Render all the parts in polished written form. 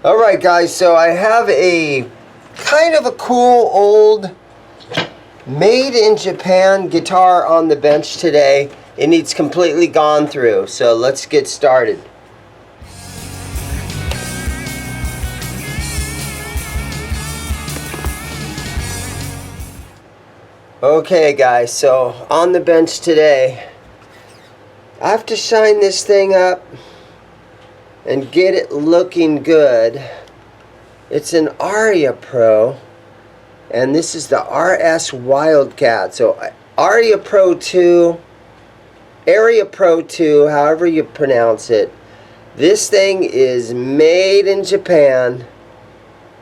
Alright guys, so I have a kind of a cool old made in Japan guitar on the bench today. It needs completely gone through, so let's get started. Okay guys, so on the bench today, I have to shine this thing up and get it looking good. It's an Aria Pro, and this is the RS Wildcat. So Aria Pro 2, however you pronounce it. This thing is made in Japan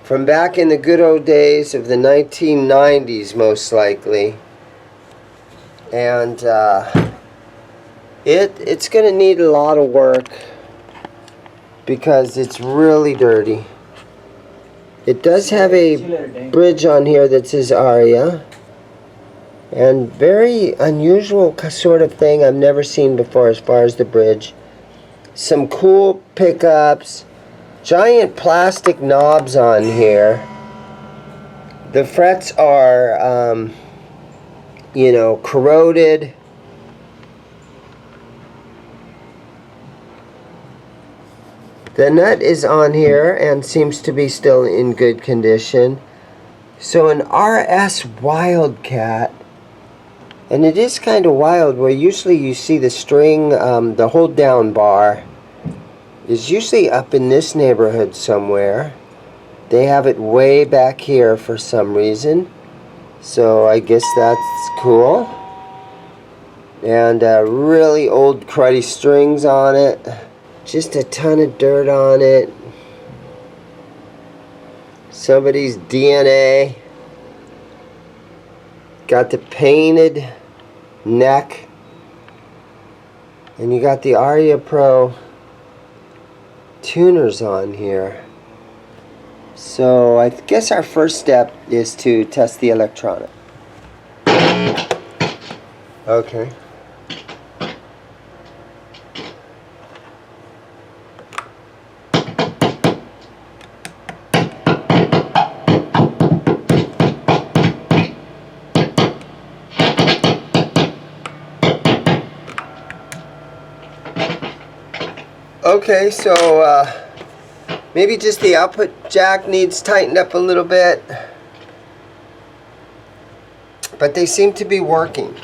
from back in the good old days of the 1990s, most likely. And it's going to need a lot of work because it's really dirty. It does have a bridge on here that says Aria, and very unusual sort of thing I've never seen before as far as the bridge. Some cool pickups, giant plastic knobs on here. The frets are corroded. The nut is on here and seems to be still in good condition. So an RS Wildcat, and it is kind of wild where usually you see the string, the hold down bar is usually up in this neighborhood somewhere. They have it way back here for some reason, so I guess that's cool. And really old cruddy strings on it. Just a ton of dirt on it. Somebody's DNA. Got the painted neck. And you got the Aria Pro tuners on here. So I guess our first step is to test the electronic. Okay. Okay, so maybe just the output jack needs tightened up a little bit, but they seem to be working,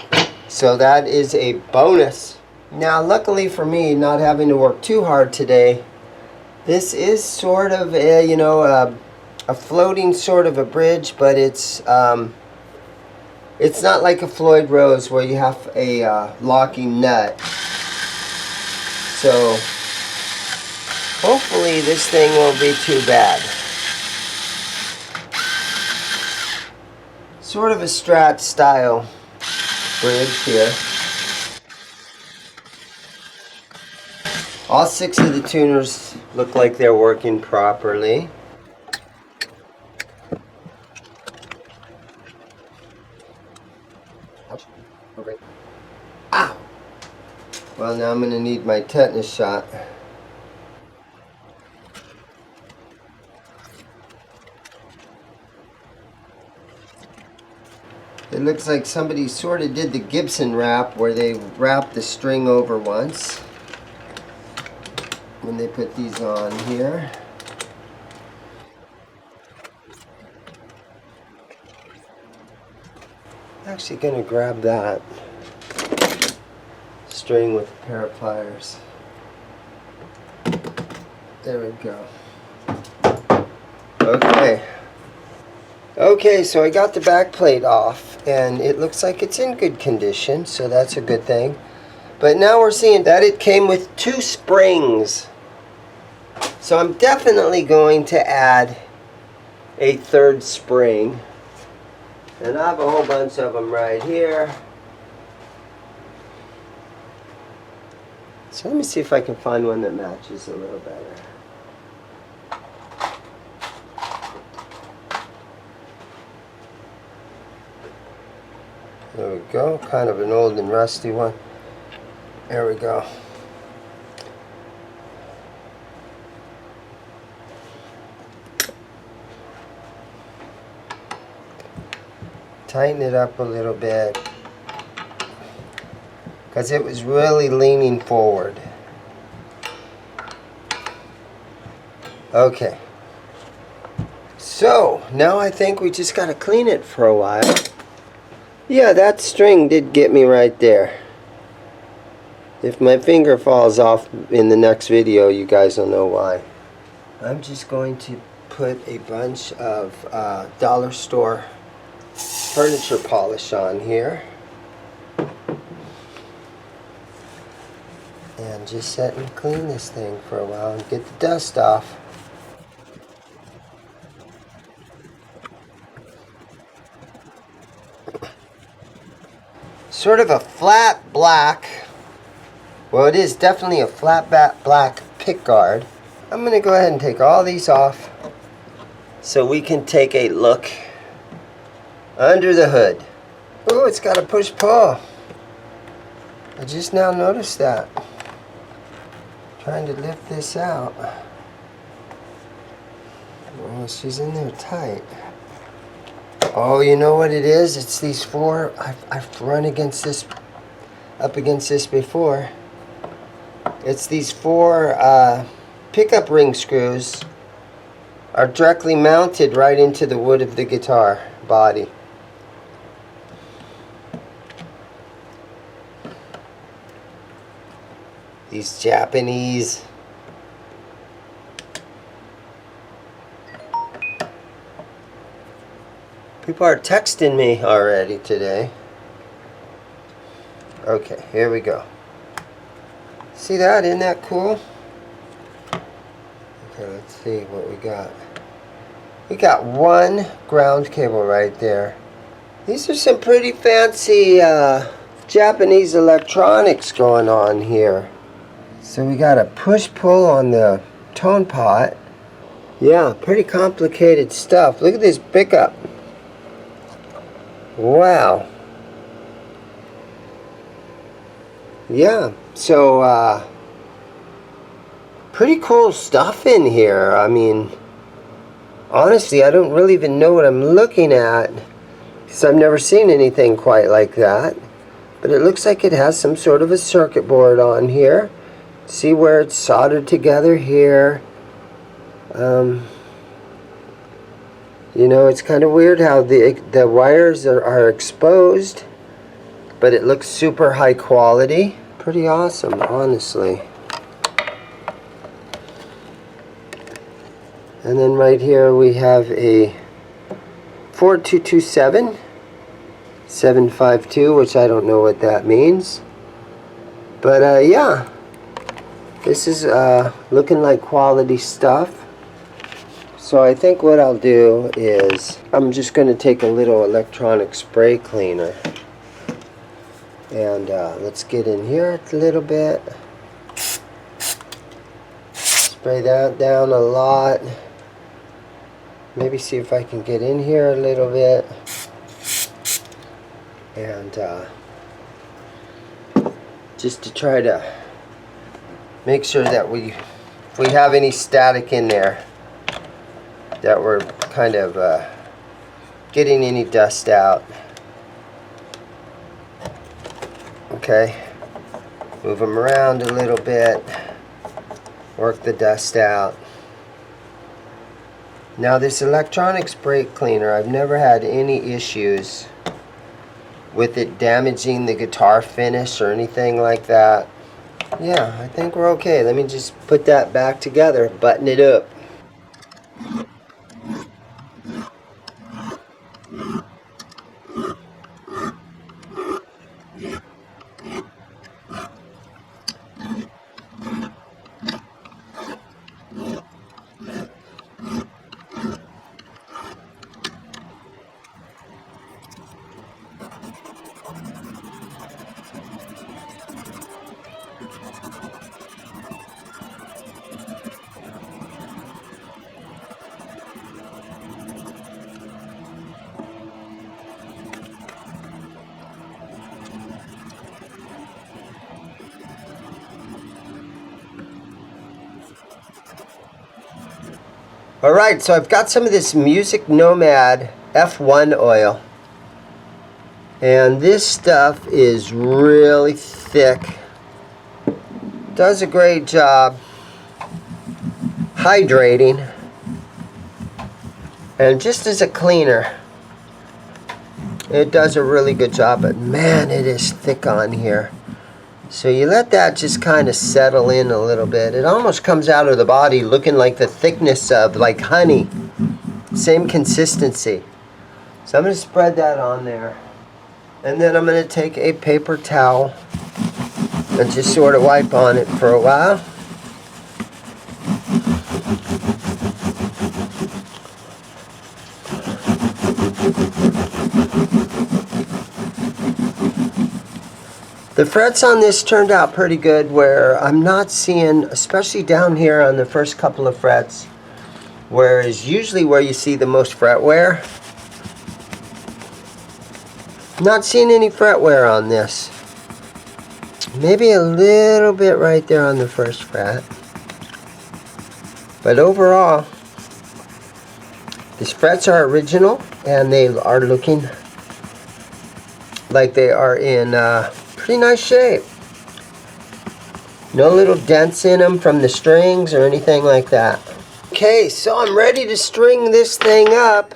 so that is a bonus. Now luckily for me, not having to work too hard today, this is sort of a floating sort of a bridge, but it's not like a Floyd Rose where you have a locking nut. So hopefully this thing won't be too bad. Sort of a Strat style bridge here. All 6 of the tuners look like they're working properly. Ouch. Okay. Ow! Well, now I'm going to need my tetanus shot. It looks like somebody sort of did the Gibson wrap where they wrapped the string over once when they put these on here. I'm actually going to grab that string with a pair of pliers. There we go. Okay, so I got the back plate off, and it looks like it's in good condition, so that's a good thing. But now we're seeing that it came with 2 springs. So I'm definitely going to add a 3rd spring. And I have a whole bunch of them right here. So let me see if I can find one that matches a little better. There we go, kind of an old and rusty one. There we go. Tighten it up a little bit, because it was really leaning forward. Okay. So, now I think we just got to clean it for a while. Yeah, that string did get me right there. If my finger falls off in the next video, you guys will know why. I'm just going to put a bunch of dollar store furniture polish on here. And just sit and clean this thing for a while and get the dust off. Sort of a flat black. Well, it is definitely a flat black pickguard. I'm going to go ahead and take all these off so we can take a look under the hood. Oh, it's got a push-pull. I just now noticed that. Trying to lift this out. Oh, she's in there tight. Oh, you know what it is? It's these four. I've run against this, up against this before. It's these four pickup ring screws are directly mounted right into the wood of the guitar body. These Japanese. People are texting me already today. Okay, here we go. See that? Isn't that cool? Okay, let's see what we got. We got one ground cable right there. These are some pretty fancy Japanese electronics going on here. So we got a push-pull on the tone pot. Yeah, pretty complicated stuff. Look at this pickup. Wow. Yeah, so pretty cool stuff in here. I mean, honestly, I don't really even know what I'm looking at, because I've never seen anything quite like that. But it looks like it has some sort of a circuit board on here. See where it's soldered together here. You know, it's kind of weird how the wires are exposed, but it looks super high quality. Pretty awesome, honestly. And then right here we have a 4227 752, which I don't know what that means. But yeah, this is looking like quality stuff. So I think what I'll do is I'm just going to take a little electronic spray cleaner, and let's get in here a little bit. Spray that down a lot. Maybe see if I can get in here a little bit. And just to try to make sure that if we have any static in there, that we're kind of getting any dust out. Okay, move them around a little bit, work the dust out. Now this electronic spray cleaner, I've never had any issues with it damaging the guitar finish or anything like that. Yeah, I think we're okay. Let me just put that back together, button it up. Alright, so I've got some of this Music Nomad F1 oil. And this stuff is really thick. Does a great job hydrating. And just as a cleaner, it does a really good job. But man, it is thick on here. So you let that just kind of settle in a little bit. It almost comes out of the body looking like the thickness of like honey. Same consistency. So I'm going to spread that on there. And then I'm going to take a paper towel and just sort of wipe on it for a while. The frets on this turned out pretty good, where I'm not seeing, especially down here on the first couple of frets, whereas usually where you see the most fret wear. Not seeing any fret wear on this. Maybe a little bit right there on the first fret. But overall, these frets are original and they are looking like they are in pretty nice shape. No little dents in them from the strings or anything like that. Okay, so I'm ready to string this thing up.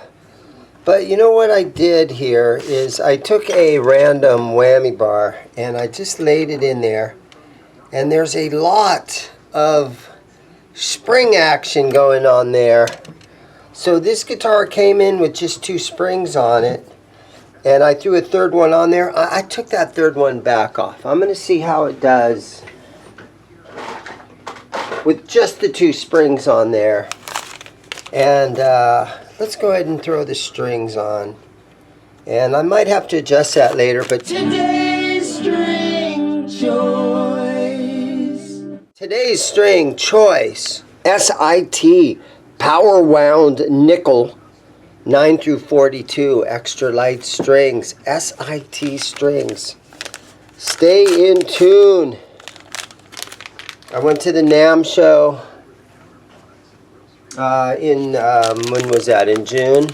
But you know what I did here is I took a random whammy bar and I just laid it in there. And there's a lot of spring action going on there. So this guitar came in with just 2 springs on it. And I threw a third one on there. I took that third one back off. I'm going to see how it does with just the 2 springs on there. And let's go ahead and throw the strings on. And I might have to adjust that later, but today's string choice. Today's string choice. SIT Power Wound Nickel 9 through 42 extra light strings. SIT strings. Stay in tune. I went to the NAMM show when was that, in June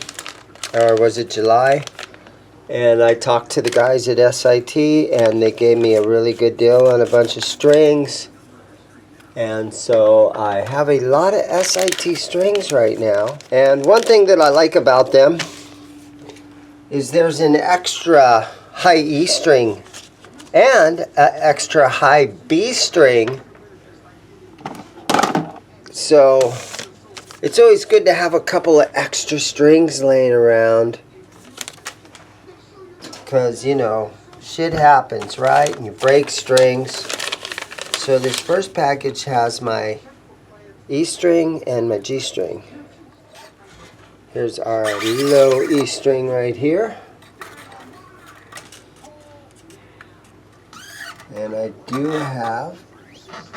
or was it July, and I talked to the guys at SIT and they gave me a really good deal on a bunch of strings, and so I have a lot of SIT strings right now. And one thing that I like about them is there's an extra high E string and an extra high B string, so it's always good to have a couple of extra strings laying around, because, you know, shit happens, right? And you break strings. So this first package has my E string and my G string. Here's our low E string right here. And I do have,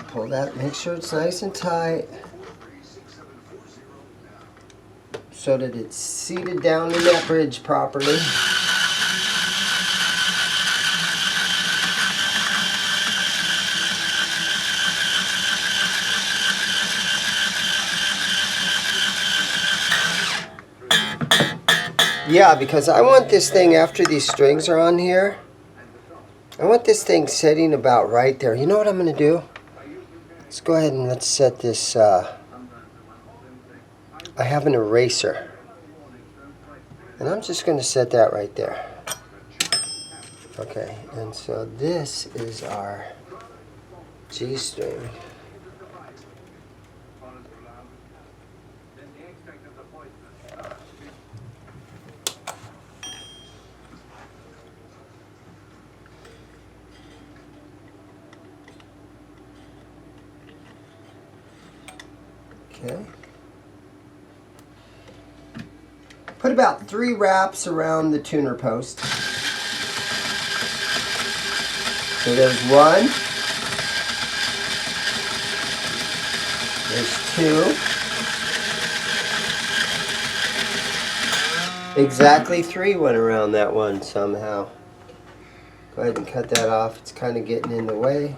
pull that, make sure it's nice and tight, so that it's seated down in that bridge properly. Yeah, because I want this thing, after these strings are on here, I want this thing sitting about right there. You know what I'm going to do? Let's go ahead and let's set this, I have an eraser, and I'm just going to set that right there. Okay, and so this is our G string. Okay. Put about 3 wraps around the tuner post. So there's 1. There's 2. Exactly 3 went around that one somehow. Go ahead and cut that off. It's kind of getting in the way.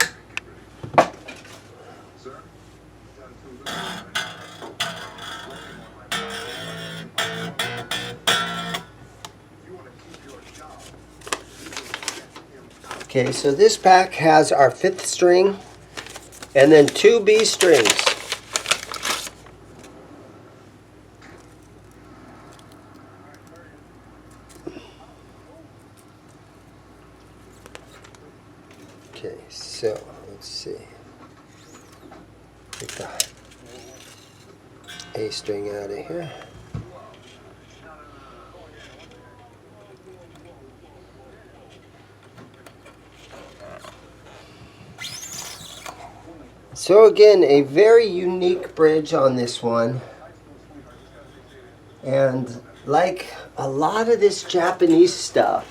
Okay, so this pack has our 5th string and then 2 B strings. Okay, so let's see. Get the A string out of here. So again, a very unique bridge on this one. And like a lot of this Japanese stuff,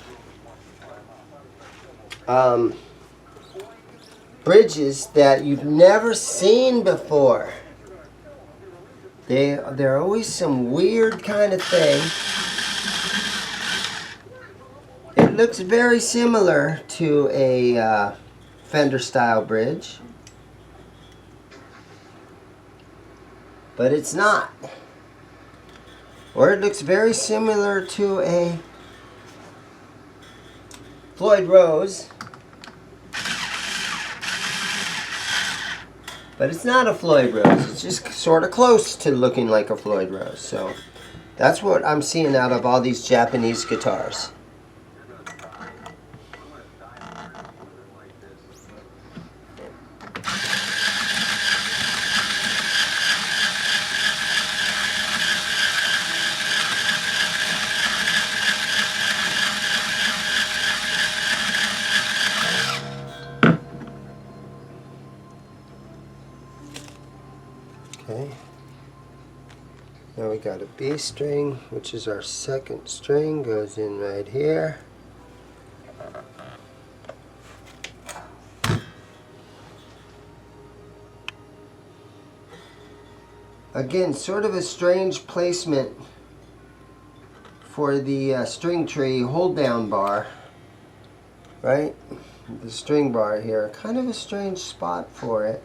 bridges that you've never seen before. They're always some weird kind of thing. It looks very similar to a Fender style bridge, but it's not. Or it looks very similar to a Floyd Rose, but it's not a Floyd Rose. It's just sort of close to looking like a Floyd Rose. So that's what I'm seeing out of all these Japanese guitars. Okay, now we got a B string, which is our 2nd string, goes in right here. Again, sort of a strange placement for the string tree hold down bar, right? The string bar here, kind of a strange spot for it.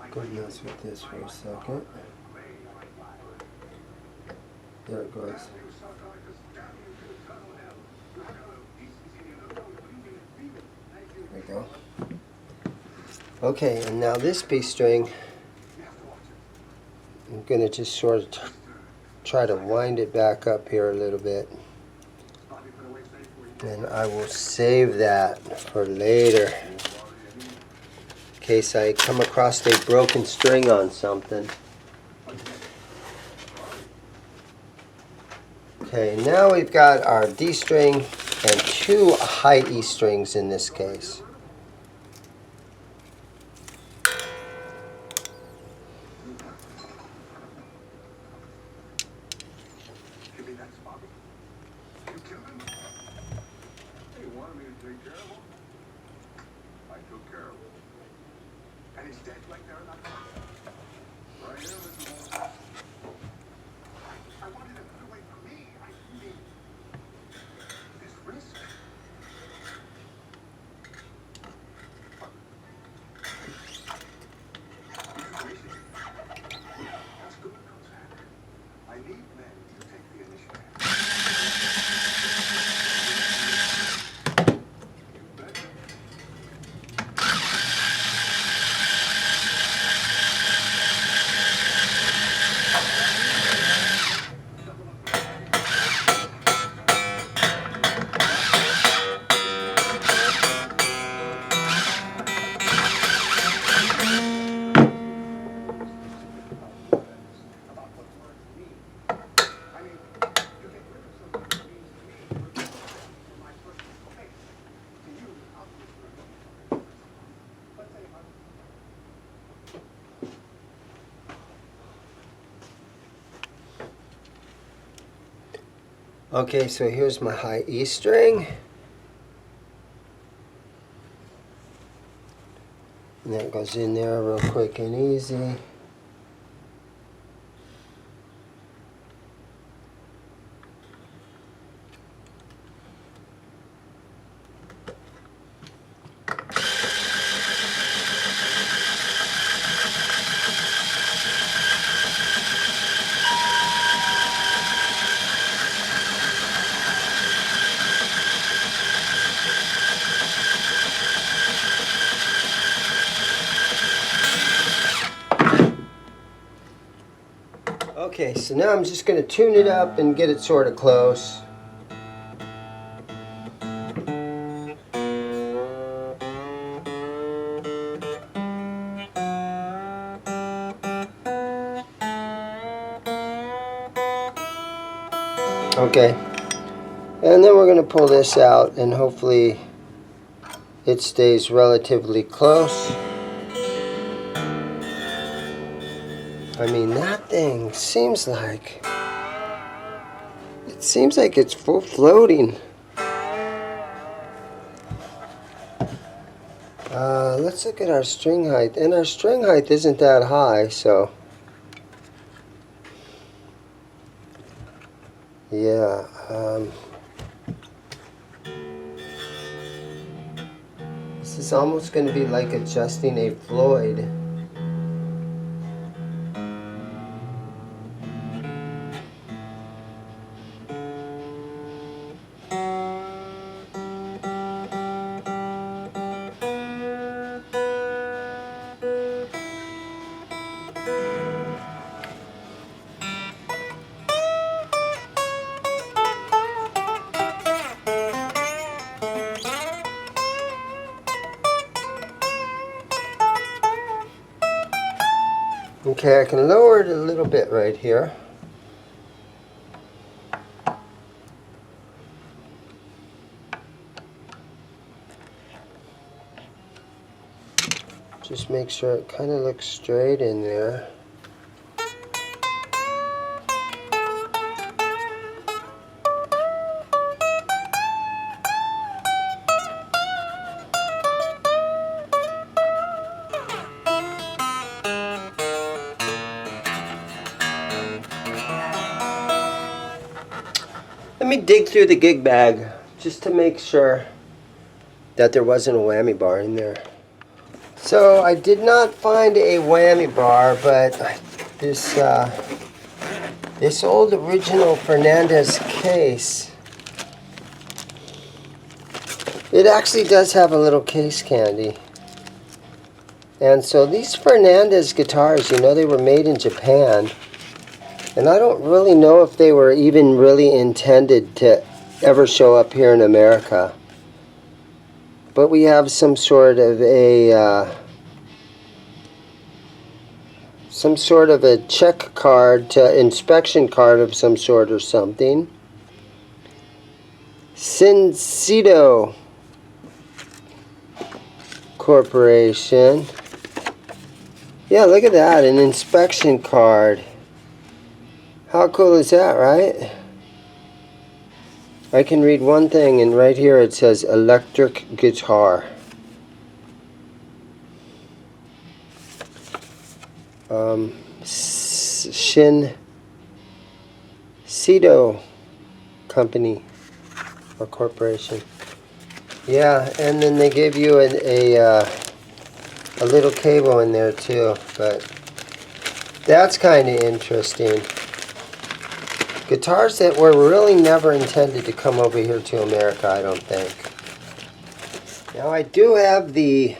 Go mess with this for a second. There it goes. There we go. Okay, and now this B string, I'm going to just sort of try to wind it back up here a little bit. And I will save that for later, in case I come across a broken string on something. Okay, now we've got our D string and 2 high E strings in this case. Okay, so here's my high E string. And that goes in there real quick and easy. Okay, so now I'm just going to tune it up and get it sort of close. Okay, and then we're going to pull this out and hopefully it stays relatively close. I mean, that thing seems like it's full floating. Let's look at our string height, and our string height isn't that high, so yeah. This is almost going to be like adjusting a Floyd. Okay, I can lower it a little bit right here. Just make sure it kind of looks straight in there. Let me dig through the gig bag just to make sure that there wasn't a whammy bar in there. So I did not find a whammy bar, but this old original Fernandez case, it actually does have a little case candy. And so these Fernandez guitars, you know, they were made in Japan. And I don't really know if they were even really intended to ever show up here in America. But we have some sort of a check card, inspection card of some sort or something. Sincito Corporation. Yeah, look at that, an inspection card. How cool is that, right? I can read one thing, and right here it says electric guitar. Sincito Company or Corporation. Yeah, and then they give you a little cable in there too, but that's kind of interesting. Guitars that were really never intended to come over here to America, I don't think. Now I do have the,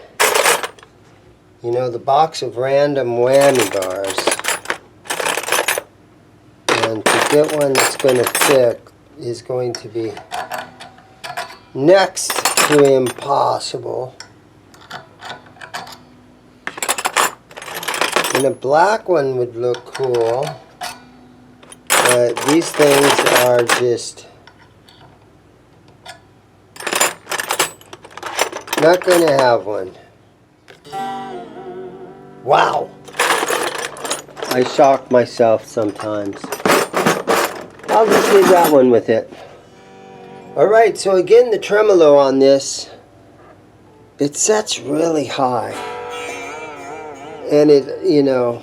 you know, the box of random whammy bars. And to get one that's going to fit is going to be next to impossible. And a black one would look cool. But these things are just not going to have one. Wow. I shock myself sometimes. I'll just leave that one with it. Alright, so again, the tremolo on this, it sets really high. And it, you know,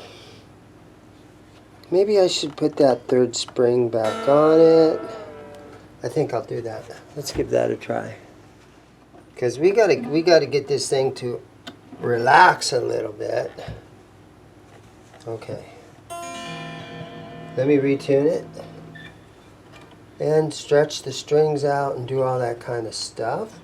maybe I should put that third spring back on it. I think I'll do that. Let's give that a try. Because we gotta get this thing to relax a little bit. Okay. Let me retune it. And stretch the strings out and do all that kind of stuff.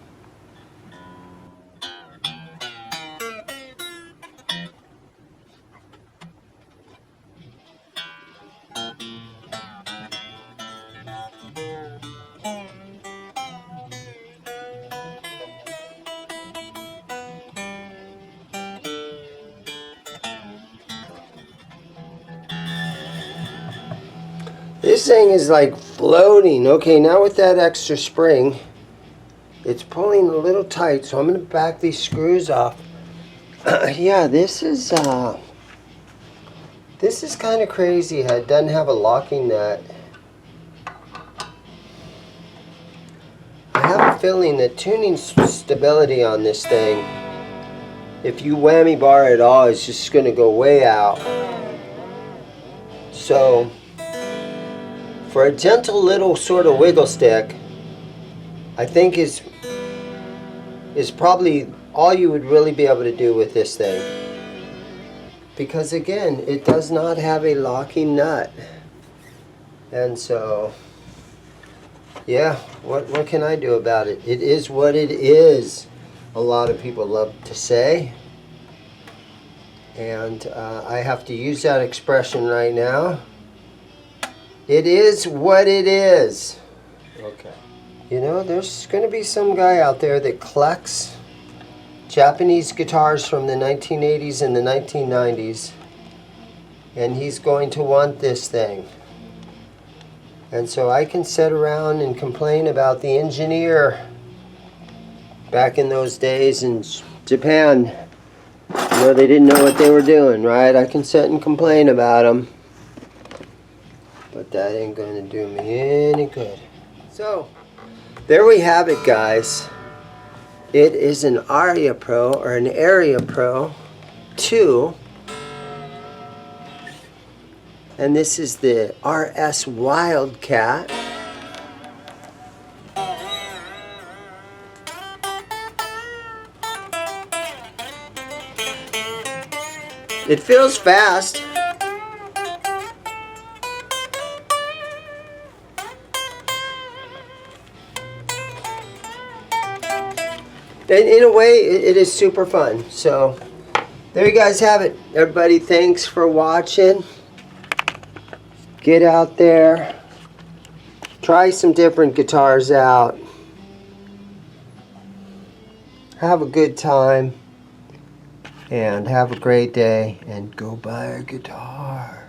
This thing is like floating. Okay, now with that extra spring, it's pulling a little tight, so I'm going to back these screws off. Yeah, this is kind of crazy how it doesn't have a locking nut. I have a feeling that tuning stability on this thing, if you whammy bar at all, is just going to go way out. So for a gentle little sort of wiggle stick, I think is probably all you would really be able to do with this thing. Because again, it does not have a locking nut. And so, yeah, what can I do about it? It is what it is, a lot of people love to say. And I have to use that expression right now. It is what it is. Okay. You know, there's going to be some guy out there that collects Japanese guitars from the 1980s and the 1990s. And he's going to want this thing. And so I can sit around and complain about the engineer back in those days in Japan. You know, they didn't know what they were doing, right? I can sit and complain about them. But that ain't going to do me any good. So, there we have it, guys. It is an Aria Pro, or an Aria Pro 2. And this is the RS Wildcat. It feels fast. And in a way, it is super fun. So, there you guys have it. Everybody, thanks for watching. Get out there. Try some different guitars out. Have a good time. And have a great day. And go buy a guitar.